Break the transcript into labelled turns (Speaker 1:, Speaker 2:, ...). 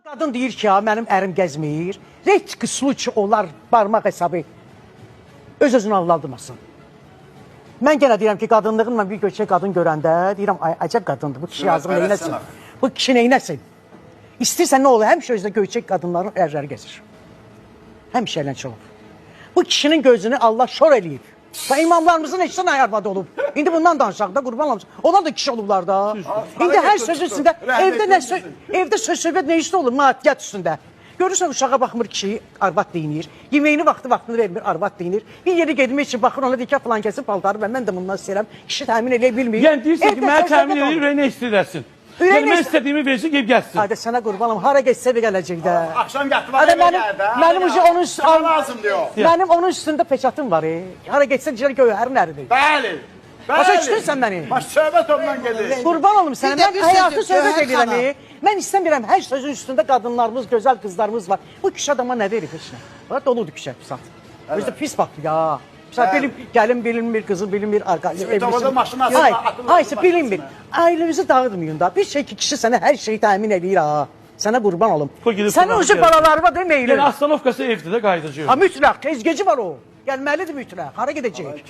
Speaker 1: Qadın deyir ki, mənim ərim gəzməyir. Retki sluç olar barmaq hesabı. Öz-özünü aldırmasın. Mən genə deyirəm ki, qadınlığın mən bir göçək qadın görəndə deyirəm, ay, əcəb qadındır, bu kişi yazıq neynəsin? Bu kişi neynəsin? İstəyirsən nə olur? Həmişə özdə göçək qadınların ərləri gəzir. Həmişə eləncə olur. Bu kişinin gözünü Allah şor eləyib. Və imamlarımızın eşdən ayarmadı olub. İndi bundan danışaq da, qurban olmuşsun. Onlar da kişi olublar da. İndi hər sözün üstündə, evdə söz-söhbət nə işdə olur? Maddiyyat üstündə. Görürsən, uşağa baxmır kişi, arvad deyinir. Yeməyini vaxtını vermir, arvad deyinir. Bir yeri gedmək üçün baxır, ona deyir ki, falan kəsin paltarı və mən də bundan istəyirəm. Kişi təmin edə bilmir.
Speaker 2: Yəni deyirsən ki, mənə təmin edir, ürəyinə istəyirəsin. Yəni mən istədiyimi versin, gelib gəlsin.
Speaker 1: Hadi sənə qurbanım, hara geçsə bir gələcək də.
Speaker 3: Akşam gətirmə eve gəldə.
Speaker 1: Mənim onun üstündə peçatım var. Hara geçsə deyir göyərin əridir.
Speaker 3: Bəli.
Speaker 1: Başa düşdürsən məni?
Speaker 3: Baş söhbət ondan gelir.
Speaker 1: Qurban olum sənə, mən həyatı söhbət edirəm. Mən istəmirəm, hər sözün üstündə qadınlarımız, gözəl qızlarımız var. Bu küçə adama nə verir heç nə? Doludur küçə, pis at. Özdə pis baxdı ya. Gəlin bilinmir, qızı bilinmir, ayısı bilinmir. Ailemizi dağıtmayın da. Bir şey ki, kişi sənə hər şeyi təmin edir ha. Sənə qurban olum. Sənə özü balalarıma deməyir.
Speaker 2: Yəni, astanovkası evdə də qayıdacaq.
Speaker 1: Ha, mütləq, tezgeci var o. Gəlməlidir mütləq, hara gedəcək?